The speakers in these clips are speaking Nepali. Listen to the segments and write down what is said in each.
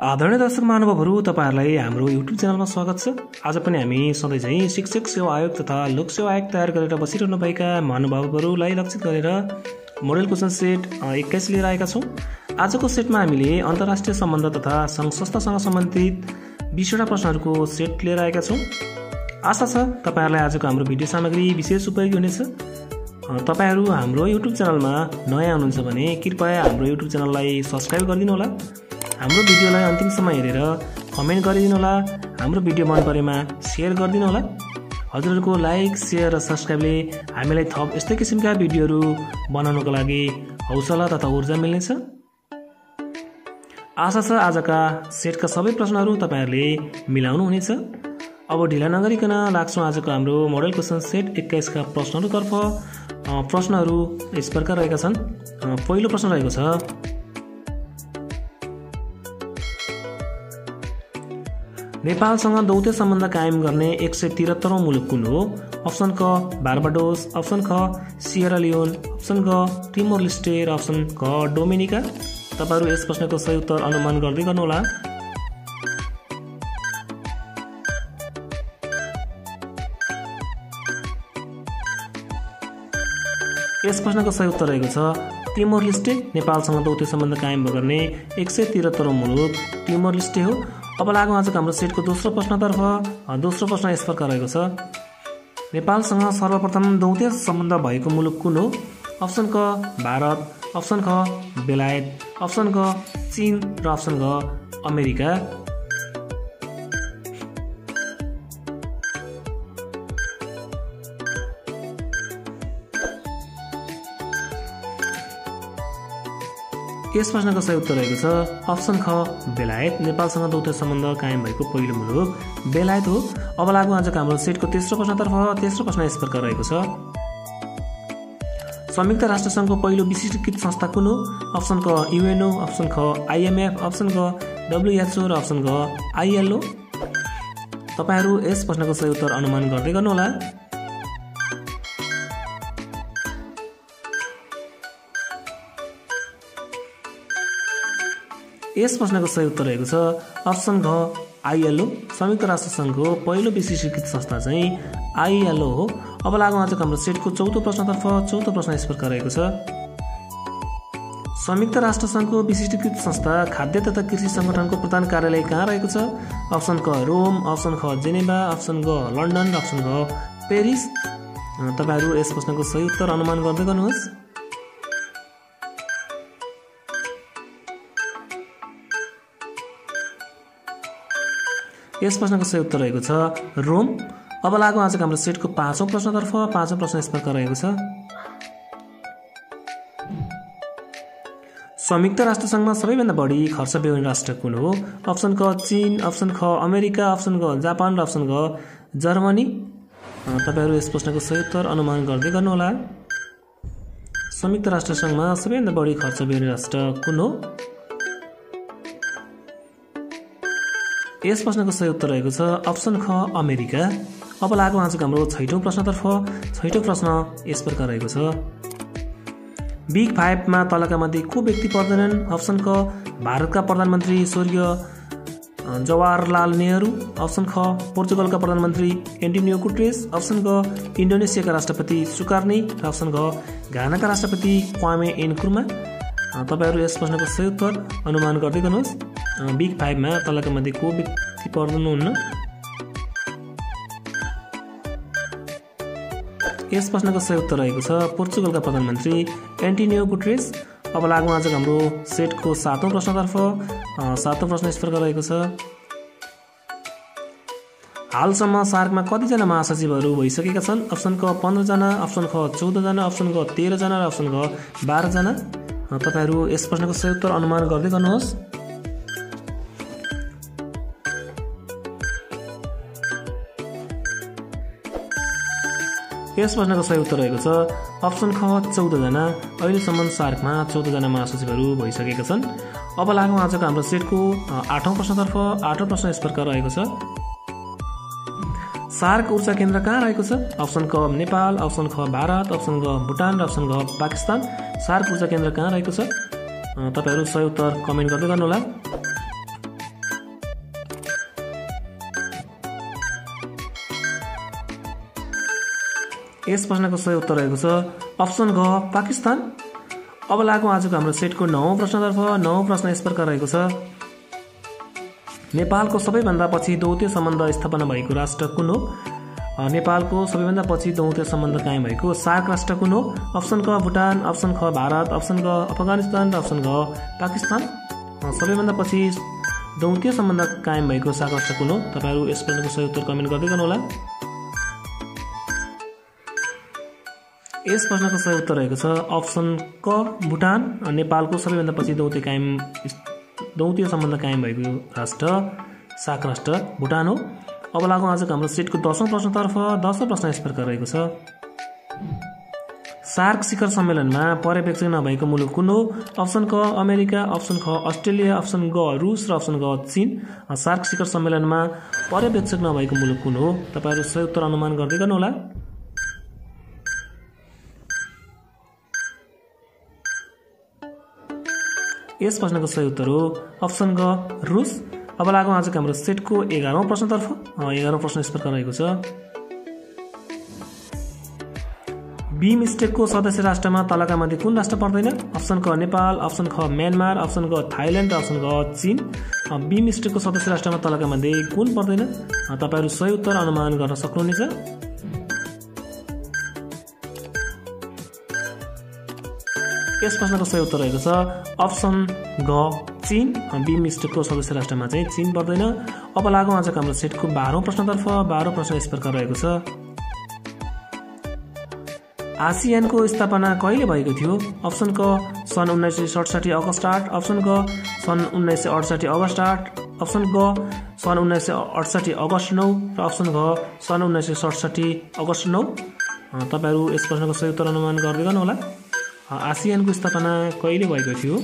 आदरणीय दर्शक महानुभावहरू, तपाईहरुलाई हाम्रो युट्युब च्यानलमा स्वागत छ। आज पनि हामी सधैँ चाहिँ शिक्षक सेवा आयोग तथा लोक सेवा आयोग तयार गरेर बसिरहनुभएका महानुभावहरूलाई लक्षित गरेर मोडल क्वेशन सेट 21 लिएर आएका छौं। आजको सेटमा हामीले अन्तर्राष्ट्रिय सम्बन्ध तथा संघ संस्थासँग सम्बन्धित 20 वटा प्रश्नहरूको सेट लिएर आएका छौं। आशा छ तपाईहरुलाई आजको हाम्रो भिडियो सामग्री विशेष उपयोगी हुनेछ। तपाईहरु हाम्रो युट्युब च्यानलमा नयाँ हुनुहुन्छ भने कृपया हाम्रो युट्युब च्यानललाई सब्स्क्राइब गरिदिनु होला। हाम्रो भिडियोलाई अन्तिमसम्म हेरेर कमेन्ट गरिदिनु होला। हाम्रो भिडियो मन परेमा शेयर गरिदिनु होला। हजुरहरुको लाइक, शेयर र सब्स्क्राइबले हामीलाई थप यस्तै किसिमका भिडियोहरू बनाउनको लागि हौसला तथा ऊर्जा मिल्नेछ। आशा छ आजका सेटका सबै प्रश्नहरू तपाईहरुले मिलाउनु हुनेछ। अब ढिला नगरिकन लाग्छौं आजको हाम्रो मोडल क्वेशन सेट 21 का प्रश्नहरुतर्फ। प्रश्नहरू यस प्रकार रहेका छन्। पहिलो प्रश्न रहेको छ, नेपालसँग दौत्य सम्बन्ध कायम गर्ने 173औं मुलुक कुन हो? अप्सन क बारबाडोस, अप्सन ख सिएरा लियोन, अप्सन ग टिमोर लेस्टे र अप्सन ग डोमिनिका। तपाईहरु यस प्रश्नको सही उत्तर अनुमान गर्दै गर्नुहोला। यस प्रश्नको सही उत्तर रहेको छ टिमोर लेस्टे। नेपालसँग दौत्य सम्बन्ध कायम गर्ने 173औं मुलुक टिमोर लेस्टे हो। अब लागौं आजको हाम्रो सेटको दोस्रो प्रश्नतर्फ। दोस्रो प्रश्न यस प्रकार रहेको छ, नेपालसँग सर्वप्रथम दौत्य सम्बन्ध भएको मुलुक कुन हो? अप्सन क भारत, अप्सन ख बेलायत, अप्सन ग चीन र अप्सन ग अमेरिका। यस प्रश्नको सही उत्तर रहेको छ अप्सन ख बेलायत। नेपालसँग दौत्य सम्बन्ध कायम भएको पहिलो मुलुक बेलायत हो। अब लागौं आजको हाम्रो सेटको तेस्रो प्रश्नतर्फ। तेस्रो प्रश्न यस प्रकार रहेको छ, संयुक्त राष्ट्र संघको पहिलो विशिष्टीकृत संस्था कुन हो? अप्सन क युएनओ, अप्सन ख आइएमएफ, अप्सन ग डब्ल्युएचओ र अप्सन ग आइएलओ। तपाईहरु यस प्रश्नको सही उत्तर अनुमान गर्दै गर्नुहोला। यस प्रश्नको सही उत्तर रहेको छ अप्सन घ आइएलओ। संयुक्त राष्ट्र संघको पहिलो विशिष्टीकृत संस्था चाहिँ आइएलओ हो। अब लागौं आजको हाम्रो सेटको चौथो प्रश्नतर्फ। चौथो प्रश्न यस प्रकार रहेको छ, संयुक्त राष्ट्र संघको विशिष्टीकृत संस्था खाद्य तथा कृषि संगठनको प्रधान कार्यालय कहाँ रहेको छ? अप्सन क रोम, अप्सन ख जेनेभा, अप्सन ग लन्डन, अप्सन ग पेरिस। तपाईहरु यस प्रश्नको सही उत्तर अनुमान गर्दै गर्नुहोस्। यस प्रश्नको सही उत्तर रहेको छ रोम। अब लागौं आजको हाम्रो सेटको पाँचौं प्रश्नतर्फ। पाँचौं प्रश्न यस प्रकार रहेको छ, संयुक्त राष्ट्र संघमा सबैभन्दा बढी खर्च बेहोर्ने राष्ट्र कुन हो? अप्सन क चीन, अप्सन ख अमेरिका, अप्सन ग जापान र अप्सन ग जर्मनी। तपाईहरु यस प्रश्नको सही उत्तर अनुमान गर्दै गर्नुहोला। संयुक्त राष्ट्र संघमा सबैभन्दा बढी खर्च बेहोर्ने राष्ट्र कुन हो? यस प्रश्नको सही उत्तर रहेको छ अप्सन ख अमेरिका। अब लागौं आजको हाम्रो छैठौं प्रश्नतर्फ। छैठौं प्रश्न यस प्रकार रहेको छ, बिग 5 मा तलका मध्ये को व्यक्ति पर्दैनन्? अप्सन क भारतका प्रधानमन्त्री स्वर्गीय जवाहरलाल नेहरू, अप्सन ख पोर्चुगलका प्रधानमन्त्री एन्टोनियो गुटेरेस, अप्सन ग इन्डोनेसियाका राष्ट्रपति सुकार्नी र अप्सन ग घानाका राष्ट्रपति क्वामे एनक्रुमा। तपाईहरु यस प्रश्नको सही उत्तर अनुमान गर्दै गर्नुहोस्। बिग 5 मा तलका मध्ये को व्यक्ति पर्नुहुन्न? यस प्रश्नको सही उत्तर रहेको छ पोर्चुगलका प्रधानमन्त्री एन्टोनियो गुटेरेस। अब लागौं आजको हाम्रो सेटको सातौं प्रश्नतर्फ। सातौं प्रश्न यस प्रकार रहेको छ, हालसम्म सार्कमा कतिजना महासचिवहरू भइसकेका छन्? अप्सन क 15 जना, अप्सन ख 14 जना, अप्सन ग 13 जना र अप्सन ग 12 जना। तपाईहरु यस प्रश्नको सही उत्तर अनुमान गर्दै गर्नुहोस्। यस प्रश्नको सही उत्तर रहेको छ अप्सन ख 14 जना। अहिलेसम्म सार्कमा 14 जना महासचिवहरू भइसकेका छन्। अब लागौं आजको हाम्रो सेटको आठौं प्रश्नतर्फ। आठौं प्रश्न यस प्रकार रहेको छ, सार्क ऊर्जा केन्द्र कहाँ रहेको छ? अप्सन क नेपाल, अप्सन ख भारत, अप्सन ग भुटान र अप्सन ग पाकिस्तान। सार्क ऊर्जा केन्द्र कहाँ रहेको छ? तपाईहरु सही उत्तर कमेन्ट गर्दै गर्नुहोला। यस प्रश्नको सही उत्तर रहेको छ अप्सन घ पाकिस्तान। अब लागौँ आजको हाम्रो सेटको 9औं प्रश्नतर्फ। 9औं प्रश्न यस प्रकार रहेको छ नेपालको सबैभन्दा पछि दौत्य सम्बन्ध स्थापना भएको राष्ट्र कुन हो? नेपालको सबैभन्दा पछि दौत्य सम्बन्ध कायम भएको सार्क राष्ट्र कुन हो? अप्सन क भुटान, अप्सन ख भारत, अप्सन ग अफगानिस्तान र अप्सन घ पाकिस्तान। सबैभन्दा पछि दौत्य सम्बन्ध कायम भएको सार्क राष्ट्र कुन हो? तपाईहरु यस प्रश्नको सही उत्तर कमेन्ट गर्दै गर्नु होला। यस प्रश्नको सही उत्तर रहेको छ अप्सन क भुटान। नेपालको सबैभन्दा पछि दौत्य सम्बन्ध कायम भएको राष्ट्र सार्क राष्ट्र भुटान हो। अब लागौँ आजको हाम्रो सेटको 10औं प्रश्नतर्फ। 10औं प्रश्न यस प्रकार रहेको छ सार्क शिखर सम्मेलनमा पर्यवेक्षक नभएको मुलुक कुन हो? अप्सन क अमेरिका, अप्सन ख अस्ट्रेलिया, अप्सन ग रुस र अप्सन ग चीन। सार्क शिखर सम्मेलनमा पर्यवेक्षक नभएको मुलुक कुन हो? तपाईहरु सही उत्तर अनुमान गर्दै गर्नु होला। यस प्रश्नको सही उत्तर हो अप्सन ग रुस। अब लागौँ आजको हाम्रो सेटको 11औं प्रश्नतर्फ। 11औं प्रश्न यस प्रकार रहेको छ बिमस्टेकको सदस्य राष्ट्रमा तलका मध्ये कुन राष्ट्र पर्दैन? अप्सन क नेपाल, अप्सन ख म्यानमार, अप्सन ग थाइल्यान्ड र अप्सन ग चीन। बिमस्टेकको सदस्य राष्ट्रमा तलका मध्ये कुन पर्दैन? तपाईहरु सही उत्तर अनुमान गर्न सक्नुहुनेछ। यस प्रश्नको सही उत्तर रहेको छ अप्सन ग चीन। बिमस्टेकको सदस्य राष्ट्रमा चाहिँ चीन पर्दैन। अब लागौँ आजको हाम्रो सेटको 12औं प्रश्नतर्फ। 12औं प्रश्न यस प्रकार रहेको छ आसियानको स्थापना कहिले भएको थियो? अप्सन क सन् 1967 अगस्ट 8, अप्सन ग सन् 1968 अगस्ट 8, अप्सन ग सन् 1968 अगस्ट 9 र अप्सन घ सन् 1967 अगस्ट 9। तपाईहरु यस प्रश्नको सही उत्तर अनुमान गर्दै गर्नु होला। आसियानको स्थापना कहिले भएको थियो?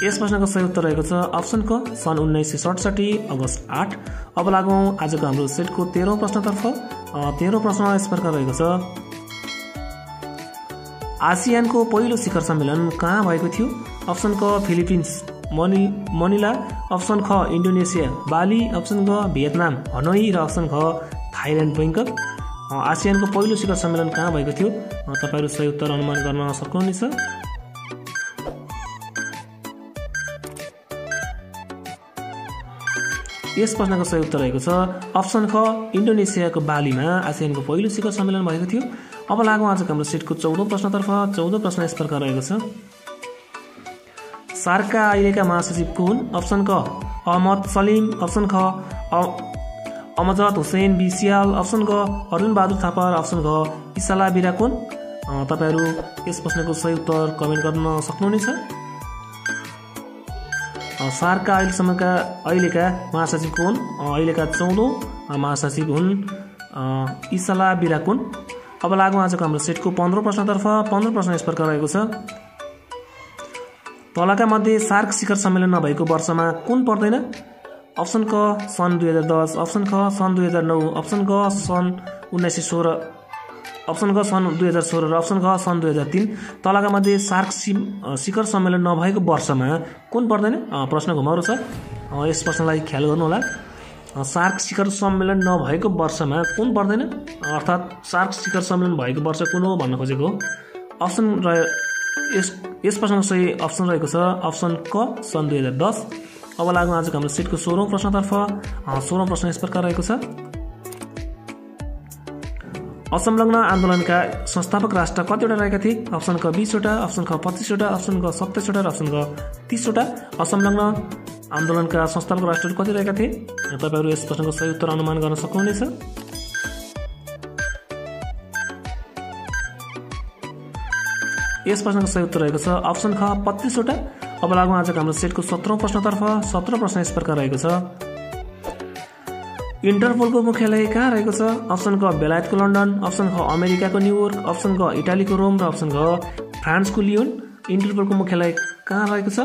यस प्रश्नको सही उत्तर रहेको छ अप्सन क सन् 1967 अगस्ट 8। अब लागौँ आजको हाम्रो सेटको 13औं प्रश्नतर्फ। 13औं प्रश्न यस प्रकार रहेको छ आसियानको पहिलो शिखर सम्मेलन कहाँ भएको थियो? अप्सन क फिलिपिन्स मनिला, अप्सन ख इन्डोनेसिया बाली, अप्सन ग भियतनाम हनोई र अप्सन ख थाइल्यान्ड बैङ्कक। आसियानको पहिलो शिखर सम्मेलन कहाँ भएको थियो? तपाईहरु सही उत्तर अनुमान गर्न सक्नुहुनेछ। यस प्रश्नको सही उत्तर रहेको छ अप्सन ख इन्डोनेसियाको बालीमा आसियानको पहिलो शिखर सम्मेलन भएको थियो। अब लागौँ आजको हाम्रो सेटको 14औं प्रश्नतर्फ। 14औं प्रश्न यस प्रकार रहेको छ सार्कका अहिलेका महासचिव कुन? अप्सन क अहमद सलिम, अप्सन ख अमजद हुसैन बिसियाल, अप्सन ग अरुण बहादुर थापा, अप्सन ग इसाला बिराकुन। तपाईहरु यस प्रश्नको सही उत्तर कमेन्ट गर्न सक्नुहुनेछ। सार्कका अहिलेका महासचिव हुन् अहिलेका 14औं महासचिव हुन् इसाला बिराकुन। अब लागौँ आजको हाम्रो सेटको 15औं प्रश्नतर्फ। 15औं प्रश्न यस प्रकार रहेको छ तलका मध्ये सार्क शिखर सम्मेलन नभएको वर्षमा कुन पर्दैन? अप्सन क सन् 2010, अप्सन ख सन् 2009, अप्सन ग सन् 1916, अप्सन ग सन् 2016 र अप्सन ग सन् 2003। तलका मध्ये सार्क शिखर सम्मेलन नभएको वर्षमा कुन पर्दैन? प्रश्न घुमाउरो छ। यस प्रश्नलाई ख्याल गर्नु होला। सार्क शिखर सम्मेलन नभएको वर्षमा कुन पर्दैन? अर्थात् सार्क शिखर सम्मेलन भएको वर्ष कुन हो भन्न खोजेको हो। अप्सन यस प्रश्नको सही अप्सन रहेको छ अप्सन क सन् 2010। अब लागौँ आजको हाम्रो सेटको 16औं प्रश्नतर्फ। 16औं प्रश्न यस प्रकार रहेको छ असंलग्न आन्दोलनका संस्थापक राष्ट्र कतिवटा रहेका थिए? अप्सन क 20 वटा, अप्सन ख 25 वटा, अप्सन ग 27 वटा र अप्सन ग 30 वटा। असंलग्न आन्दोलनका संस्थापक राष्ट्रहरू कति रहेका थिए? तपाईहरु यस प्रश्नको सही उत्तर अनुमान गर्न सक्नुहुनेछ। यस प्रश्नको सही उत्तर रहेको छ अप्सन ख 25 वटा। अब लागौँ आजको हाम्रो सेटको 17औं प्रश्नतर्फ। 17औं प्रश्न यस प्रकार रहेको छ इन्टरपोलको मुख्यालय कहाँ रहेको छ? अप्सन क बेलायतको लन्डन, अप्सन ख अमेरिकाको न्युयोर्क, अप्सन ग इटालीको रोम र अप्सन घ फ्रान्सको लियोन। इन्टरपोलको मुख्यालय कहाँ रहेको छ?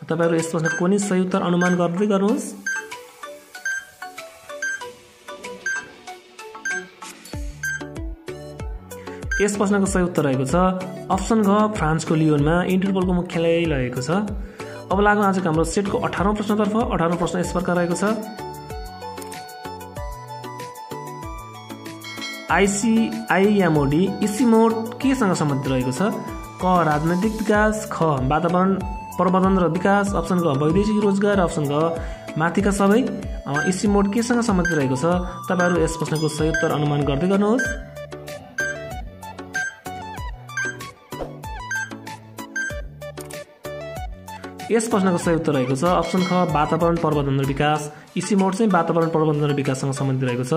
तपाईहरु यस प्रश्नको कुनै सही उत्तर अनुमान गर्दै गर्नुहोस्। यस प्रश्नको सही उत्तर रहेको छ अप्सन घ फ्रान्सको लियोनमा इन्टरपोलको मुख्यालय रहेको छ। अब लागौँ आजको हाम्रो सेटको 18औं प्रश्नतर्फ। 18औं प्रश्न यस प्रकार रहेको छ ICIMOD इसिमोड केसँग सम्बन्धित रहेको छ? क राजनैतिक विकास, ख वातावरण प्रबन्धन र विकास, अप्सन ग वैदेशिक रोजगार, अप्सन ग माथिका सबै। इसिमोड केसँग सम्बन्धित रहेको छ? तपाईहरु यस प्रश्नको सही उत्तर अनुमान गर्दै गर्नुहोस्। यस प्रश्नको सही उत्तर रहेको छ अप्सन ख वातावरण प्रबन्धन र विकास। इसिमोड चाहिँ वातावरण प्रबन्धन र विकाससँग सम्बन्धित रहेको छ।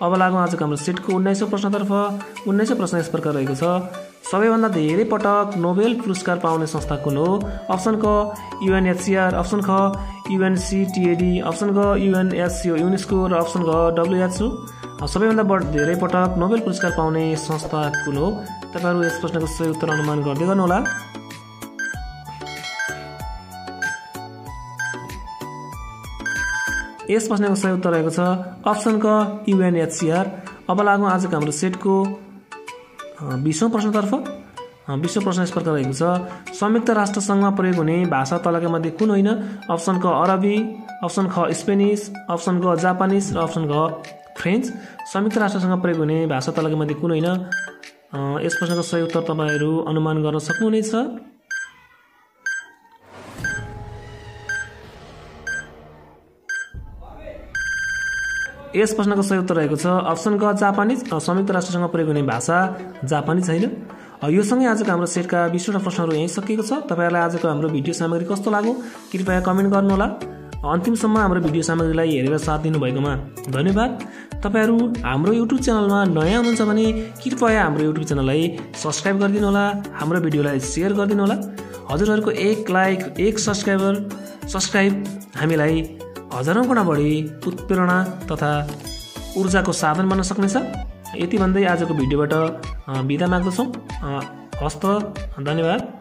अब लागौँ आजको हाम्रो सेटको 19औं प्रश्नतर्फ। 19औं प्रश्न यस प्रकार रहेको छ, सबैभन्दा धेरै पटक नोबेल पुरस्कार पाउने संस्था कुन हो? अप्सन क UNHCR, अप्सन ख UNCTAD, अप्सन ग UNESCO युनेस्को र अप्सन ग WHO। सबैभन्दा धेरै पटक नोबेल पुरस्कार पाउने संस्था कुन हो? तपाईहरु यस प्रश्नको सही उत्तर अनुमान गर्दै गर्नुहोला। यस प्रश्नको सही उत्तर रहेको छ अप्सन क UNHCR। अब लागौँ आजको हाम्रो सेटको 20औं प्रश्नतर्फ। 20औं प्रश्न यस प्रकार रहेको छ, संयुक्त राष्ट्र संघमा प्रयोग हुने भाषा तलका मध्ये कुन होइन? अप्सन क अरबी, अप्सन ख स्पेनिस, अप्सन ग जापानिज र अप्सन ग फ्रेन्च। संयुक्त राष्ट्रसँग प्रयोग हुने भाषा तलका मध्ये कुन होइन? यस प्रश्नको सही उत्तर तपाईहरु अनुमान गर्न सक्नुहुनेछ। यस प्रश्नको सही उत्तर रहेको छ अप्सन ग जापानिज। संयुक्त राष्ट्रसँग प्रयोग हुने भाषा जापानिज होइन। यो सँगै आजको हाम्रो सेटका 20वटा प्रश्नहरू यही सकिएको छ। तपाईहरुलाई आजको हाम्रो भिडियो सामग्री कस्तो लाग्यो कृपया कमेन्ट गर्नुहोला। अन्तिमसम्म हाम्रो भिडियो सामग्रीलाई हेरेर साथ दिनुभएकोमा धन्यवाद। तपाईहरु हाम्रो युट्युब च्यानलमा नयाँ हुनुहुन्छ भने कृपया हाम्रो युट्युब च्यानललाई सब्स्क्राइब गरिदिनु होला, हाम्रो भिडियोलाई शेयर गरिदिनु होला। हजुरहरुको एक लाइक, एक सब्स्क्राइब हामीलाई हजारौं गुणा बढी उत्प्रेरणा तथा ऊर्जाको साधन बन्न सक्नेछ। यति भन्दै आजको भिडियोबाट बिदा माग्दछौँ। हस्त, धन्यवाद।